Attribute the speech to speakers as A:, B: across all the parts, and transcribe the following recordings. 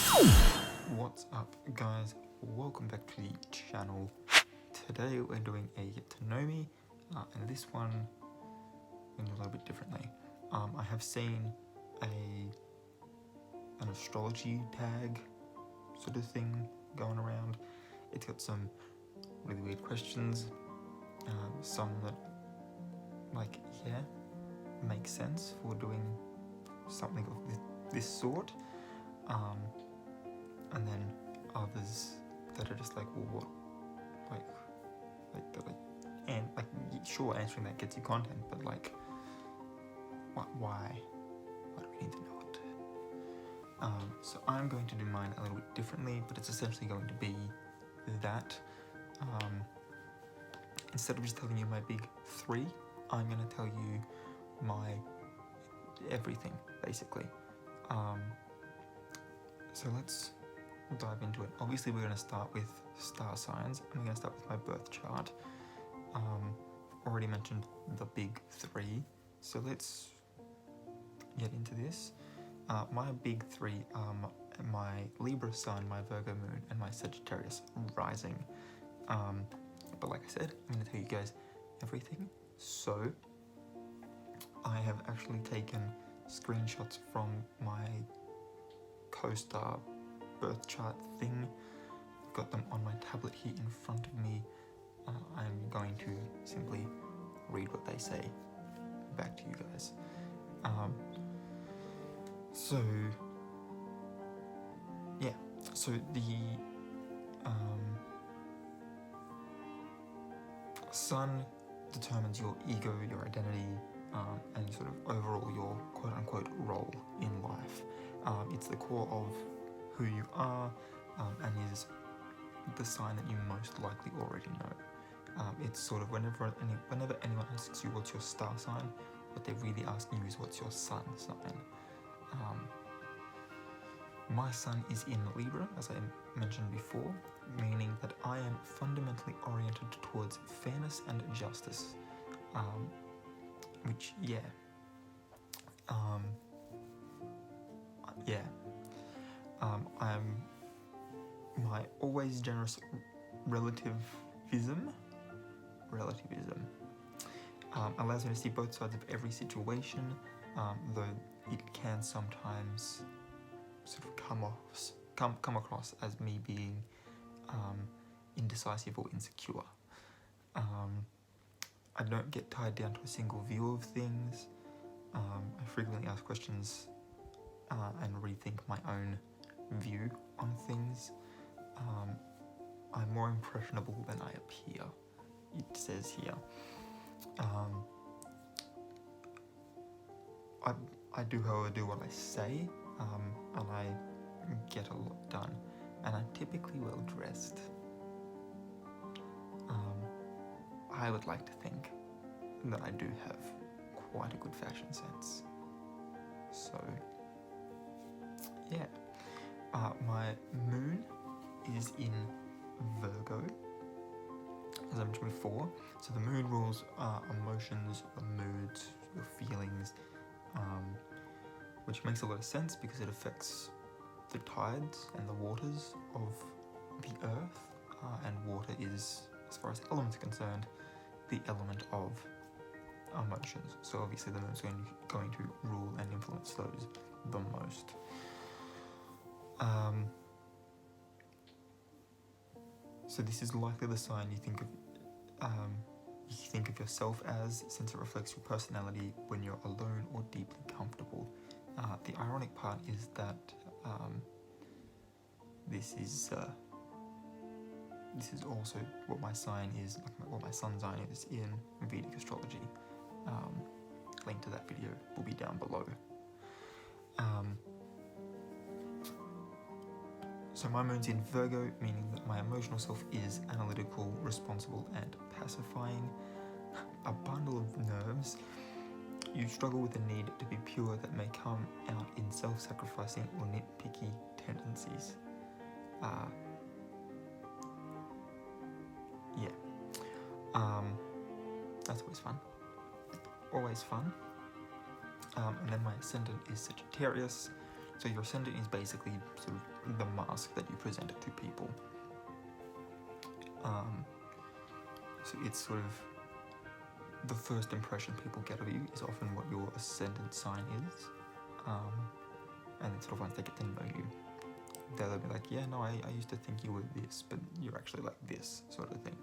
A: What's up, guys? Welcome back to the channel. Today we're doing a Get to Know Me, and this one went a little bit differently. I have seen an astrology tag sort of thing going around. It's got some really weird questions, some that, like, yeah, make sense for doing something of this sort, and then others that are just like, well, what, and like, sure, answering that gets you content, but like, why do we need to know it? So I'm going to do mine a little bit differently, but it's essentially going to be that. Instead of just telling you my big three, I'm going to tell you my everything, basically. So let's dive into it. Obviously, we're going to start with star signs. I'm going to start with my birth chart. Already mentioned the big three, so let's get into this. My big three are my Libra sun, my Virgo moon, and my Sagittarius rising. But like I said, I'm going to tell you guys everything. So I have actually taken screenshots from my co-star birth chart thing. Got them on my tablet here in front of me. I'm going to simply read what they say back to you guys. So the sun determines your ego, your identity, and sort of overall your quote-unquote role in life. It's the core of who you are, and is the sign that you most likely already know. It's sort of whenever anyone asks you what's your star sign, what they're really asking you is what's your sun sign. My sun is in Libra, as I mentioned before, meaning that I am fundamentally oriented towards fairness and justice, which, I'm my always generous relativism allows me to see both sides of every situation, though it can sometimes sort of come across as me being indecisive or insecure. I don't get tied down to a single view of things. I frequently ask questions and rethink my own view on things. I'm more impressionable than I appear, it says here. I do, however, do what I say, and I get a lot done, and I'm typically well dressed. I would like to think that I do have quite a good fashion sense. So, yeah. My moon is in Virgo, as I mentioned before. So the moon rules emotions, your moods, your feelings, which makes a lot of sense because it affects the tides and the waters of the earth, and water is, as far as elements are concerned, the element of emotions. So obviously the moon is going to rule and influence those the most. So this is likely the sign you think of yourself as, since it reflects your personality when you're alone or deeply comfortable. The ironic part is that this is also what my sign is, what my sun sign is in Vedic astrology. Link to that video will be down below. So my moon's in Virgo, meaning that my emotional self is analytical, responsible, and pacifying. A bundle of nerves. You struggle with the need to be pure that may come out in self-sacrificing or nitpicky tendencies. That's always fun. Always fun. And then my ascendant is Sagittarius. So your ascendant is basically sort of the mask that you present it to people. So it's sort of the first impression people get of you is often what your ascendant sign is, and then sort of once they get to know you, they'll be like, yeah, no, I used to think you were this, but you're actually like this, sort of thing.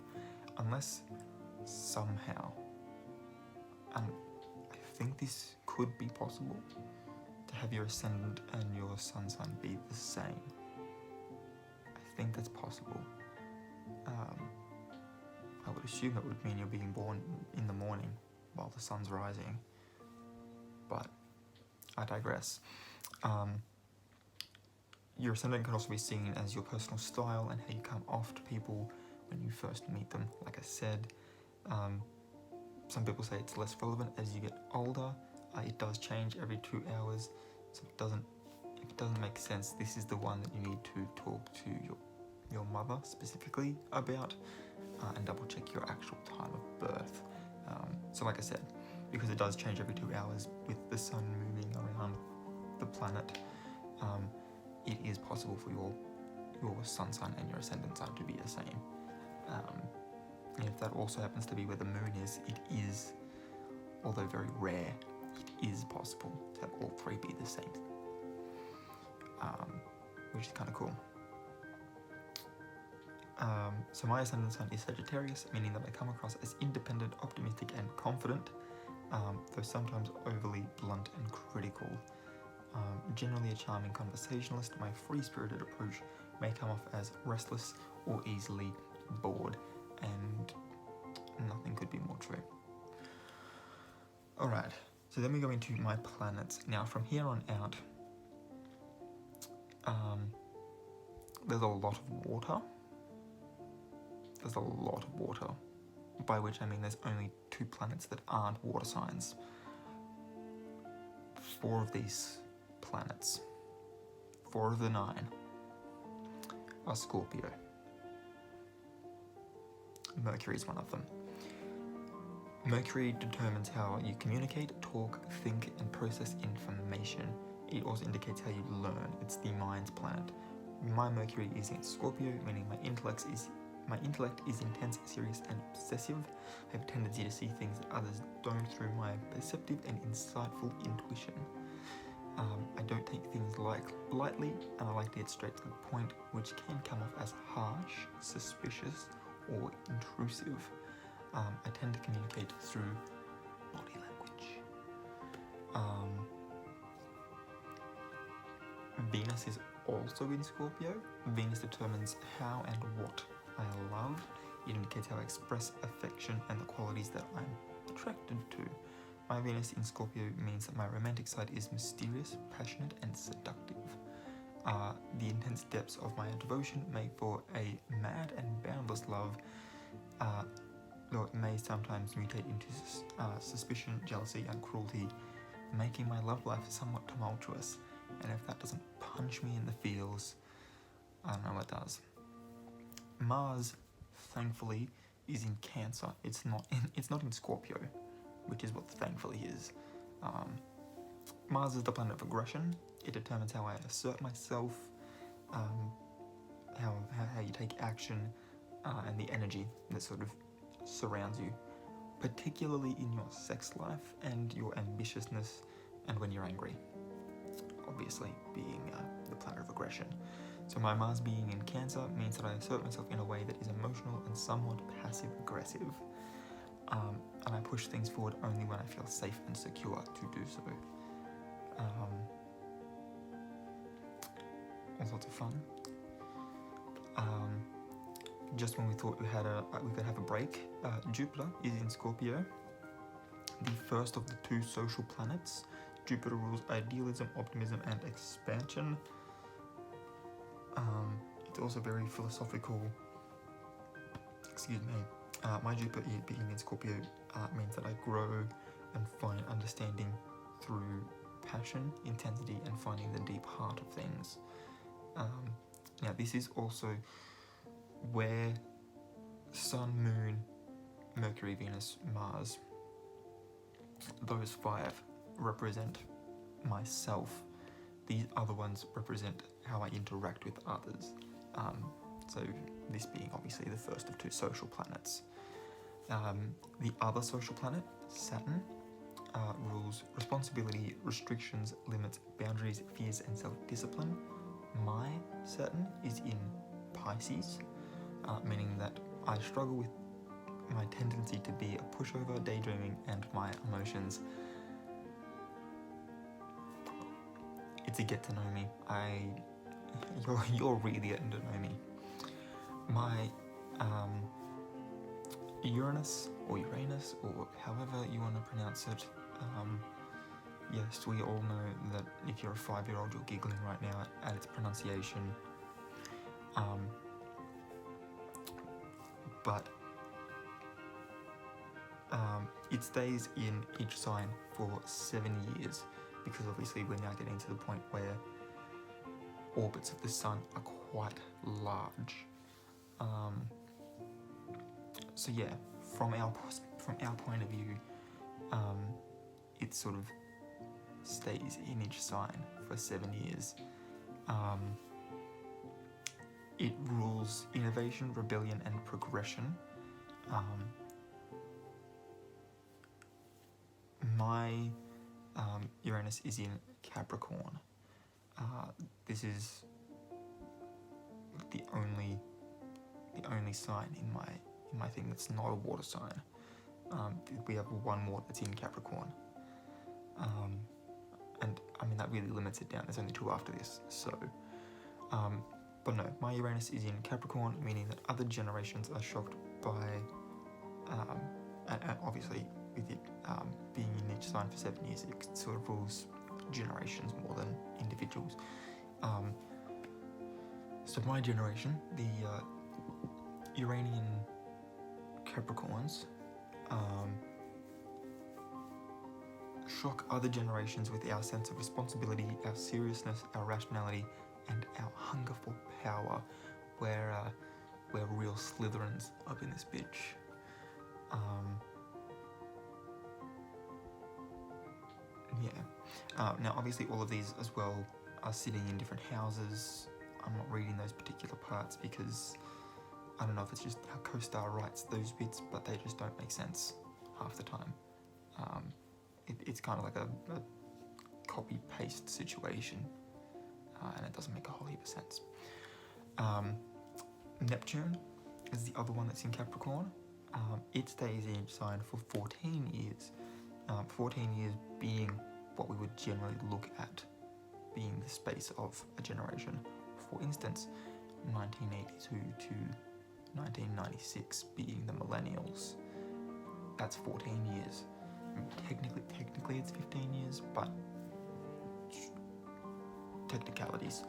A: Unless somehow, and I think this could be possible, to have your ascendant and your sun sign be the same. I think that's possible. I would assume that would mean you're being born in the morning while the sun's rising, but I digress. Your ascendant can also be seen as your personal style and how you come off to people when you first meet them. Like I said, some people say it's less relevant as you get older. It does change every 2 hours, so if it doesn't make sense, this is the one that you need to talk to your mother specifically about, and double check your actual time of birth. So like I said, because it does change every 2 hours with the sun moving around the planet, it is possible for your sun sign and your ascendant sign to be the same. And if that also happens to be where the moon is, it is, although very rare, it is possible to have all three be the same, which is kind of cool. So my ascendant sign is Sagittarius, meaning that I come across as independent, optimistic, and confident, though sometimes overly blunt and critical. Generally a charming conversationalist, my free-spirited approach may come off as restless or easily bored, and nothing could be more true. Alright, so then we go into my planets. Now from here on out, there's a lot of water. There's a lot of water, by which I mean there's only 2 planets that aren't water signs. 4 of these planets, 4 of the 9, are Scorpio. Mercury is one of them. Mercury determines how you communicate, talk, think, and process information. It also indicates how you learn. It's the mind's planet. My Mercury is in Scorpio, meaning my intellect is intense, serious, and obsessive. I have a tendency to see things that others don't through my perceptive and insightful intuition. I don't take things lightly, and I like to get straight to the point, which can come off as harsh, suspicious, or intrusive. I tend to communicate through body language. Venus is also in Scorpio. Venus determines how and what I love. It indicates how I express affection and the qualities that I'm attracted to. My Venus in Scorpio means that my romantic side is mysterious, passionate, and seductive. The intense depths of my devotion make for a mad and boundless love, though it may sometimes mutate into suspicion, jealousy, and cruelty, making my love life somewhat tumultuous. And if that doesn't punch me in the feels, I don't know what does. Mars, thankfully, is in Cancer. It's not in Scorpio, which is what thankfully is. Mars is the planet of aggression. It determines how I assert myself, how you take action, and the energy that sort of surrounds you, particularly in your sex life and your ambitiousness, and when you're angry. Obviously, being the planet of aggression. So my Mars being in Cancer means that I assert myself in a way that is emotional and somewhat passive-aggressive. And I push things forward only when I feel safe and secure to do so. All sorts of fun. Just when we thought we could have a break, Jupiter is in Scorpio, the first of the 2 social planets. Jupiter rules idealism, optimism, and expansion. It's also very philosophical. Excuse me. My Jupiter being in Scorpio means that I grow and find understanding through passion, intensity, and finding the deep heart of things. Now, this is also where Sun, Moon, Mercury, Venus, Mars, those 5 represent myself these other ones represent how I interact with others. So this being obviously the first of two social planets. The other social planet, Saturn, rules responsibility, restrictions, limits, boundaries, fears, and self-discipline. My Saturn is in Pisces, meaning that I struggle with my tendency to be a pushover, daydreaming, and my emotions. It's a get to know me. You're really getting to know me. My Uranus or however you want to pronounce it. Yes, we all know that if you're a 5-year-old, you're giggling right now at its pronunciation. But it stays in each sign for 7 years, because obviously we're now getting to the point where orbits of the sun are quite large. So yeah, from our point of view, it sort of stays in each sign for 7 years. It rules innovation, rebellion, and progression. My Uranus is in Capricorn. This is the only sign in my thing that's not a water sign. We have one more that's in Capricorn. And I mean, that really limits it down. There's only 2 after this. So, but no, my Uranus is in Capricorn, meaning that other generations are shocked by, and obviously with it being in each sign for 7 years, it sort of rules generations more than individuals. So my generation, the Uranian Capricorns, shock other generations with our sense of responsibility, our seriousness, our rationality, and our hunger for power. We're real Slytherins up in this bitch. Now obviously all of these as well are sitting in different houses. I'm not reading those particular parts because I don't know if it's just how CoStar writes those bits, but they just don't make sense half the time. It's kind of like a copy-paste situation, and it doesn't make a whole heap of sense. Neptune is the other one that's in Capricorn. It stays in each sign for 14 years. 14 years being what we would generally look at being the space of a generation. For instance, 1982 to 1996 being the millennials. That's 14 years. Technically it's 15 years, but technicalities.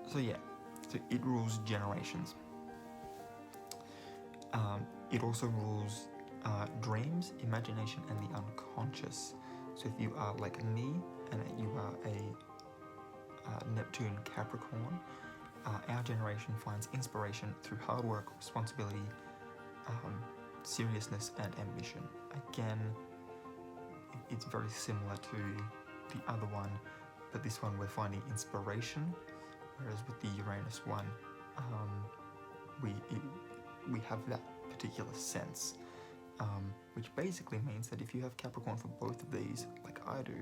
A: So it rules generations. It also rules dreams, imagination, and the unconscious. So if you are like me and you are a Neptune Capricorn, our generation finds inspiration through hard work, responsibility, seriousness, and ambition. Again, it's very similar to the other one, but this one we're finding inspiration, whereas with the Uranus one, we have that particular sense, which basically means that if you have Capricorn for both of these, like I do,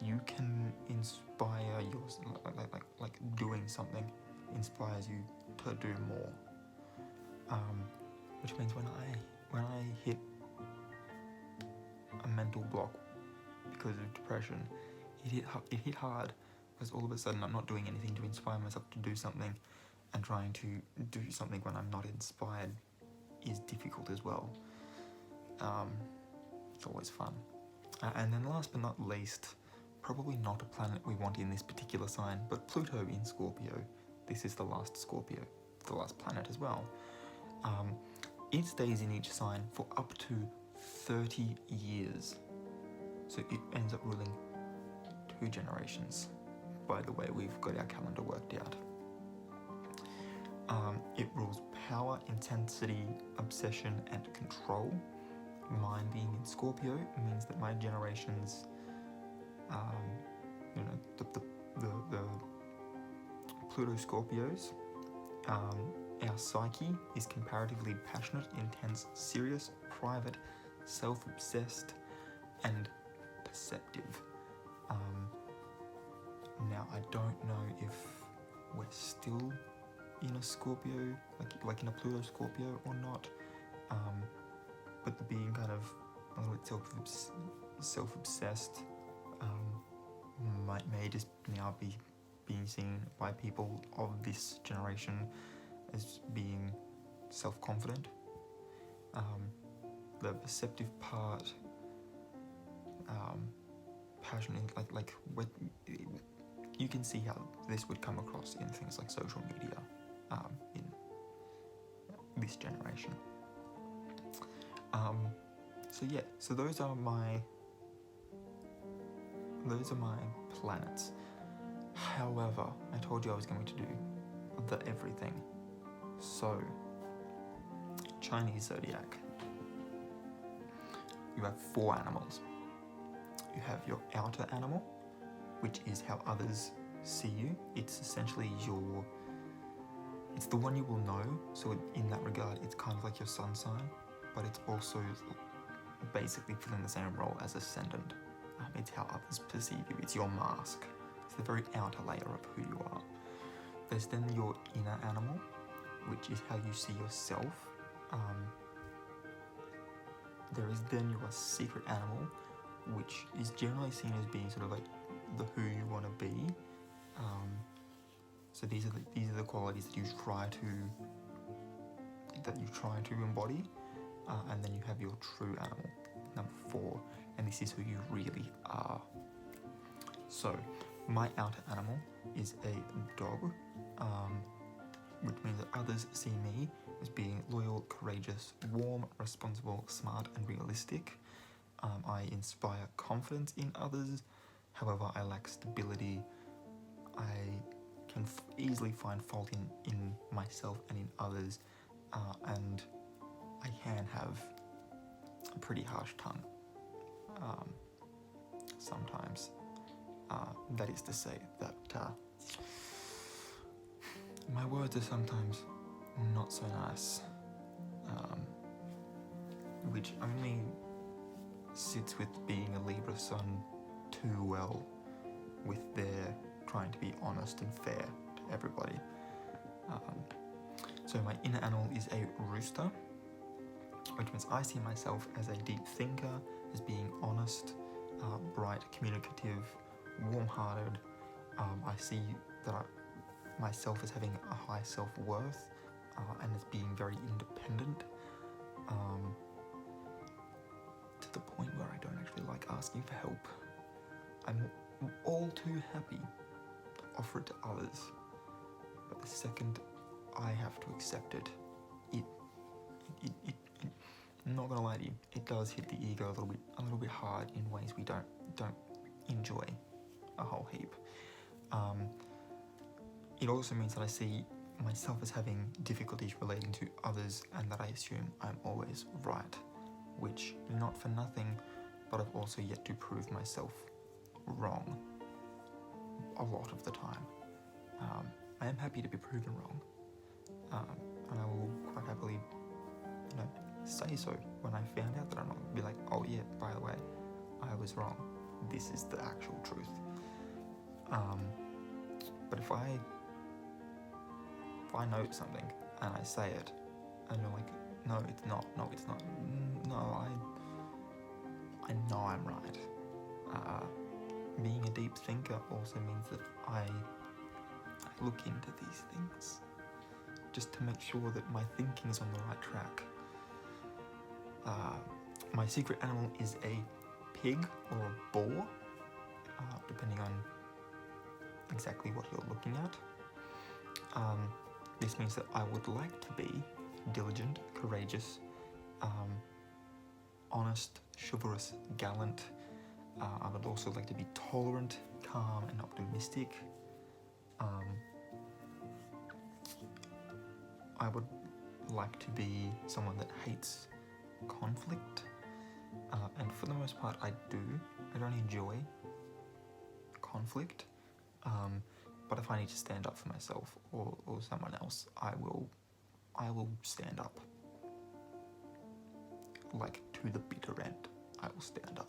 A: you can inspire yourself, like doing something inspires you to do more. Which means when I hit a mental block because of depression, it hit hard, because all of a sudden I'm not doing anything to inspire myself to do something, and trying to do something when I'm not inspired is difficult as well. It's always fun. And then last but not least, probably not a planet we want in this particular sign, but Pluto in Scorpio. This is the last Scorpio, the last planet as well. It stays in each sign for up to 30 years. So it ends up ruling 2 generations. By the way, we've got our calendar worked out. It rules power, intensity, obsession, and control. Mine being in Scorpio means that my generations you know, the Pluto Scorpios. Our psyche is comparatively passionate, intense, serious, private, self-obsessed, and perceptive. Now, I don't know if we're still in a Scorpio, like in a Pluto Scorpio or not, but the being kind of a little bit self-obsessed may just now be being seen by people of this generation as being self-confident. The perceptive part, passionate, like you can see how this would come across in things like social media in this generation. So those are my planets. However, I told you I was going to do the everything. So, Chinese zodiac. You have 4 animals. You have your outer animal, which is how others see you. It's essentially it's the one you will know. So in that regard, it's kind of like your sun sign, but it's also basically filling the same role as ascendant. It's how others perceive you. It's your mask. It's the very outer layer of who you are. There's then your inner animal, which is how you see yourself. There is then your secret animal, which is generally seen as being sort of like the who you want to be. So these are the qualities that you try to embody, and then you have your true animal, number 4, and this is who you really are. So my outer animal is a dog, which means that others see me as being loyal, courageous, warm, responsible, smart, and realistic. I inspire confidence in others. However, I lack stability. I can easily find fault in myself and in others, and I can have a pretty harsh tongue sometimes. That is to say that my words are sometimes not so nice, which only sits with being a Libra Sun too well, with their trying to be honest and fair to everybody. So my inner animal is a rooster, which means I see myself as a deep thinker, as being honest, bright, communicative, warm-hearted. I see that myself as having a high self-worth, and as being very independent, to the point where I don't actually like asking for help. I'm all too happy to offer it to others, but the second I have to accept it, I'm not gonna lie to you, it does hit the ego a little bit hard in ways we don't enjoy a whole heap. It also means that I see myself as having difficulties relating to others, and that I assume I'm always right, which, not for nothing, but I've also yet to prove myself wrong a lot of the time. I am happy to be proven wrong, and I will quite happily, say so when I found out that I'm not be like, oh yeah, by the way, I was wrong. This is the actual truth. But if I know something and I say it, and you're like, no, it's not, no, I know I'm right. Being a deep thinker also means that I look into these things just to make sure that my thinking is on the right track. My secret animal is a pig or a boar, depending on exactly what you're looking at. This means that I would like to be diligent, courageous, honest, chivalrous, gallant. I would also like to be tolerant, calm, and optimistic. I would like to be someone that hates conflict, and for the most part I don't enjoy conflict, but if I need to stand up for myself or someone else, I will stand up. Like, to the bitter end, I will stand up.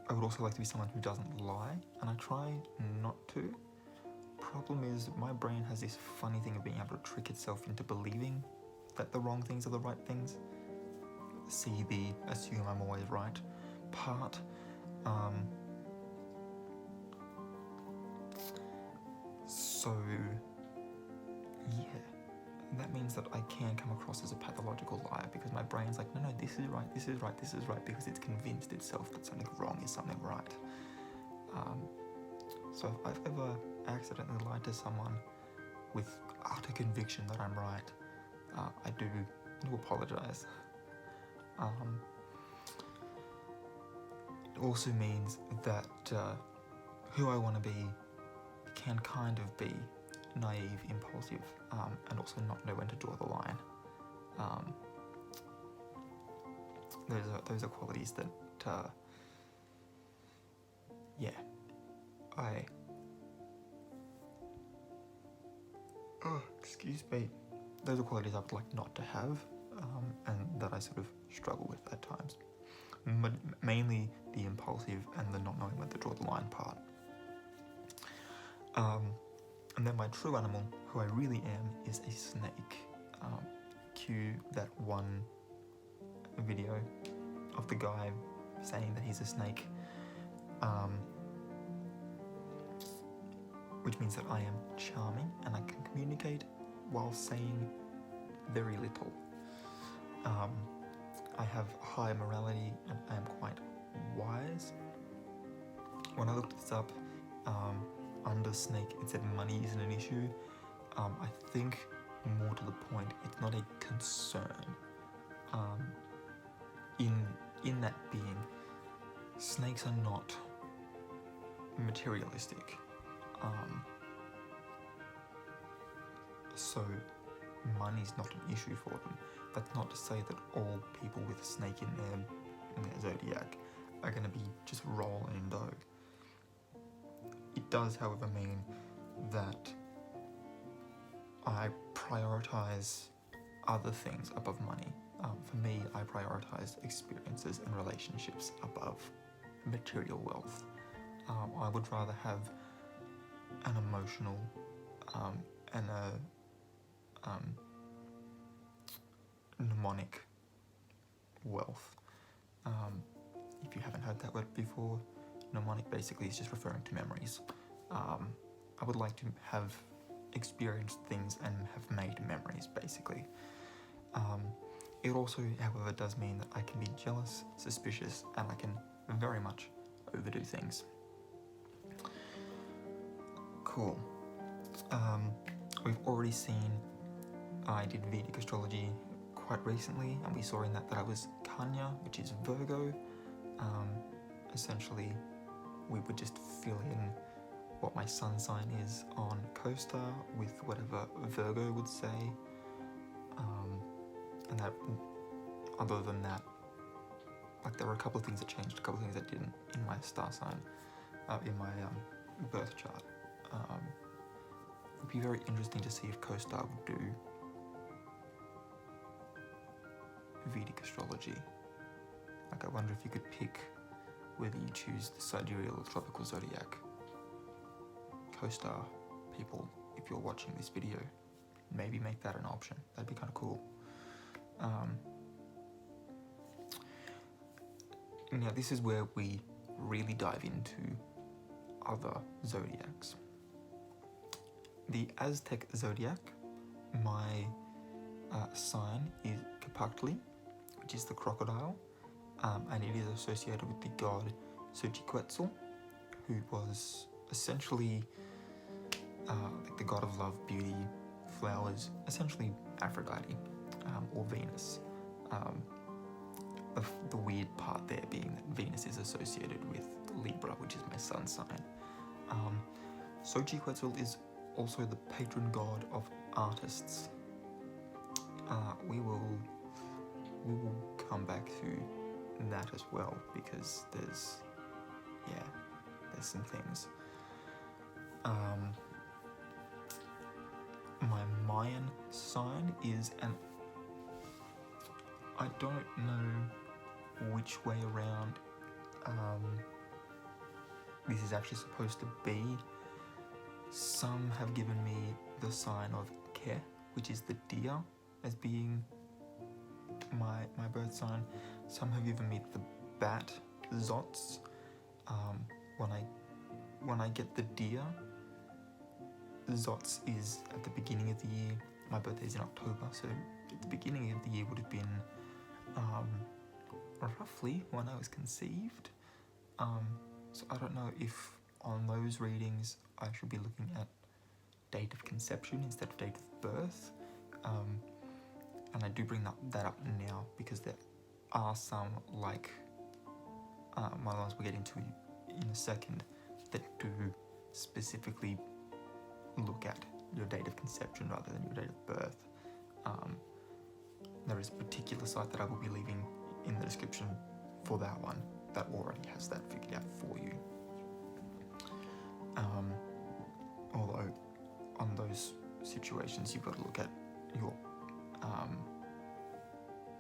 A: I would also like to be someone who doesn't lie, and I try not to. Problem is, my brain has this funny thing of being able to trick itself into believing that the wrong things are the right things. See the assume I'm always right part. So, yeah. That means that I can come across as a pathological liar because my brain's like, no, this is right, this is right, this is right, because it's convinced itself that something wrong is something right. So if I've ever accidentally lied to someone with utter conviction that I'm right, I do apologize. It also means that who I want to be can kind of be naive, impulsive, and also not know when to draw the line. Those are qualities that, excuse me. Those are qualities I would like not to have, and that I sort of struggle with at times. Mainly the impulsive and the not knowing when to draw the line part. And then my true animal, who I really am, is a snake. Cue that one video of the guy saying that he's a snake, which means that I am charming and I can communicate while saying very little. I have high morality and I am quite wise. When I looked this up, under snake it said money isn't an issue. I think more to the point, it's not a concern. In that being, snakes are not materialistic. So money's not an issue for them. That's not to say that all people with a snake in their zodiac are going to be just rolling in dough. It does, however, mean that I prioritize other things above money. For me, I prioritize experiences and relationships above material wealth. I would rather have an emotional and a mnemonic wealth. If you haven't heard that word before, mnemonic basically is just referring to memories. I would like to have experienced things and have made memories, basically. It also, however, does mean that I can be jealous, suspicious, and I can very much overdo things. Cool. We've already seen I did Vedic astrology quite recently, and we saw in that I was Kanya, which is Virgo. Essentially, we would just fill in what my sun sign is on CoStar with whatever Virgo would say. And that, other than that, like, there were a couple of things that changed, a couple of things that didn't in my star sign, in my birth chart. It would be very interesting to see if CoStar would do Vedic astrology. Like, I wonder if you could pick whether you choose the sidereal or tropical zodiac. CoStar people, if you're watching this video, maybe make that an option. That'd be kind of cool. Now this is where we really dive into other zodiacs. The Aztec Zodiac, my sign is Kapakli, which is the crocodile, and it is associated with the god Xochiquetzal, who was essentially like the god of love, beauty, flowers, essentially Aphrodite, or Venus. The weird part there being that Venus is associated with Libra, which is my sun sign. Xochiquetzal is also the patron god of artists. We will come back to that as well, because there's some things. My Mayan sign is I don't know which way around this is actually supposed to be. Some have given me the sign of Ke, which is the deer, as being my birth sign. Some have given me the bat, Zots. When I get the deer, Zots is at the beginning of the year. My birthday is in October, so at the beginning of the year would have been roughly when I was conceived. So I don't know if on those readings I should be looking at date of conception instead of date of birth. And I do bring that up now because there are some, like my ones we'll get into in a second, that do specifically look at your date of conception rather than your date of birth. There is a particular site that I will be leaving in the description for that one that already has that figured out for you. Although on those situations you've got to look at your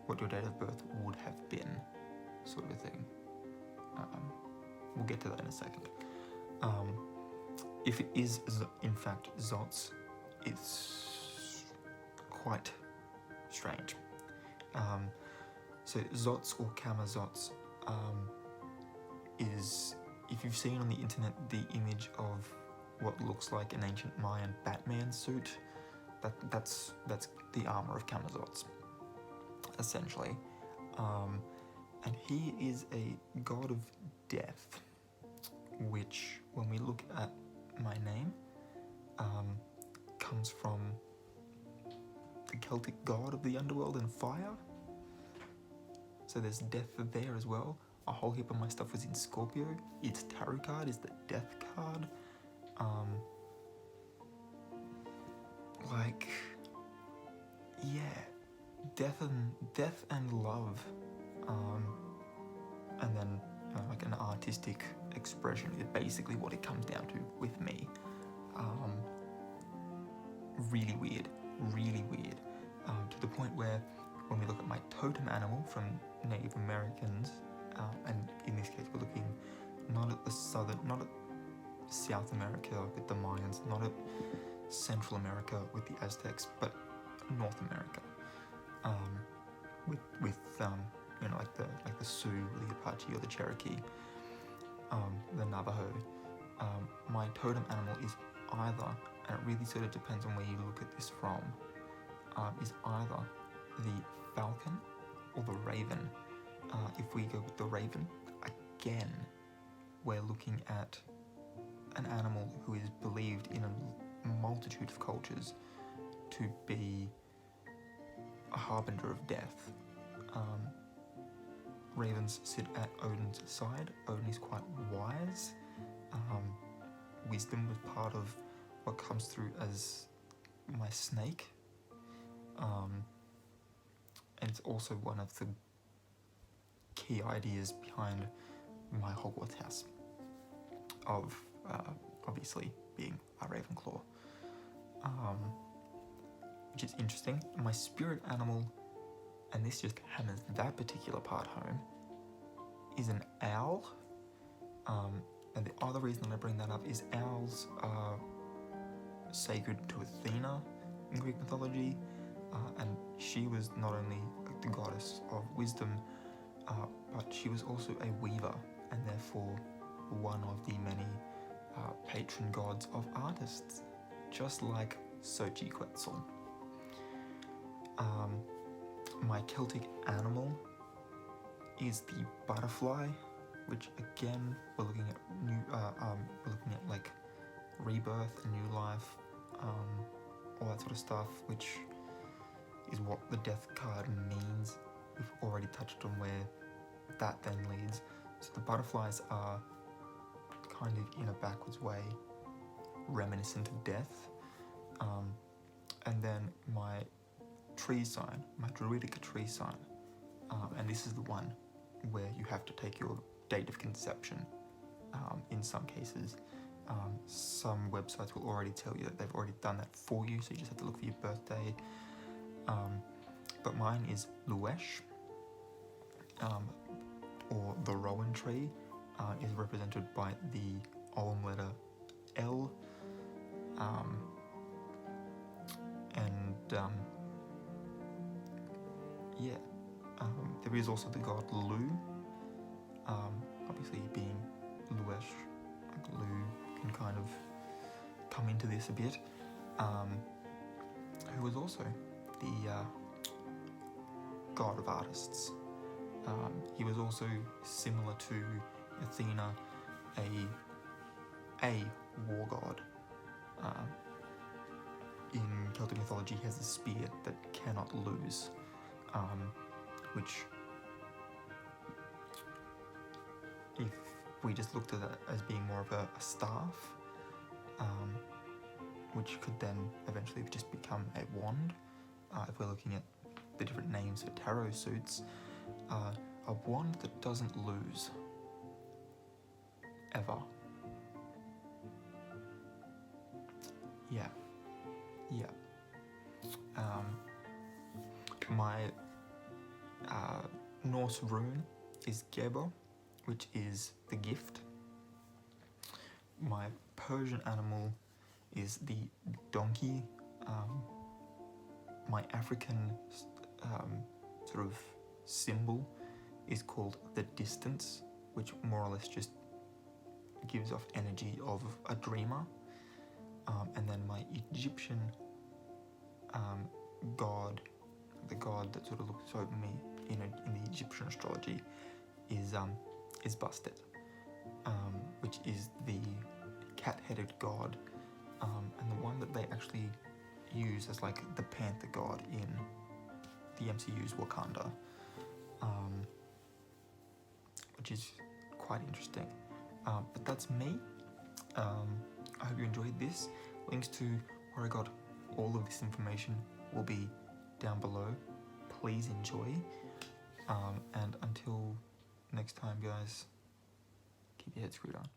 A: what your date of birth would have been, sort of thing. We'll get to that in a second. If it is in fact Zots, it's quite strange. So Zots or Kamazots is, if you've seen on the internet the image of what looks like an ancient Mayan Batman suit, that's the armor of Kamazots, essentially. And he is a god of death, which, when we look at my name, comes from the Celtic god of the underworld and fire. So there's death there as well. A whole heap of my stuff was in Scorpio. Its tarot card is the death card. Death and love. And then like an artistic expression is basically what it comes down to with me. Really weird. To the point where when we look at my totem animal from Native Americans, and in this case we're looking not at South America with the Mayans, not at Central America with the Aztecs, but North America, with like the Sioux, the Apache, or the Cherokee, the Navajo. My totem animal is either, and it really sort of depends on where you look at this from, is either the falcon or the raven. If we go with the raven, again, we're looking at an animal who is believed in a multitude of cultures to be a harbinger of death. Ravens sit at Odin's side. Odin is quite wise. Wisdom was part of what comes through as my snake. And it's also one of the key ideas behind my Hogwarts house of obviously being a Ravenclaw, which is interesting. My spirit animal, and this just hammers that particular part home, is an owl. And the other reason that I bring that up is owls are sacred to Athena in Greek mythology, and she was not only the goddess of wisdom, but she was also a weaver, and therefore one of the many patron gods of artists, just like Xochitl. My Celtic animal is the butterfly, which again we're looking at like rebirth, a new life, all that sort of stuff, which is what the death card means. We've already touched on where that then leads. So the butterflies are kind of in a backwards way reminiscent of death. And then my tree sign, my Druidica tree sign, and this is the one where you have to take your date of conception. In some cases, some websites will already tell you that they've already done that for you, so you just have to look for your birthday. But mine is Luesh, or the Rowan tree, is represented by the Olm letter L, there is also the god Lu, obviously being Luesh, like Lu can kind of come into this a bit, who was also the god of artists. He was also similar to Athena, a war god. In Celtic mythology, he has a spear that cannot lose, which, if we just looked at it as being more of a staff, which could then eventually just become a wand, if we're looking at the different names for tarot suits, a wand that doesn't lose, ever. Yeah. My Norse rune is Geber, which is the gift. My Persian animal is the donkey. My African sort of symbol is called the distance, which more or less just gives off energy of a dreamer. And then my Egyptian god, the god that sort of looks over me in the Egyptian astrology, is Bastet, which is the cat-headed god, and the one that they actually use as like the panther god in the MCU's Wakanda, which is quite interesting. But that's me. I hope you enjoyed this. Links to where I got all of this information will be down below. Please enjoy. And until next time, guys, keep your head screwed on.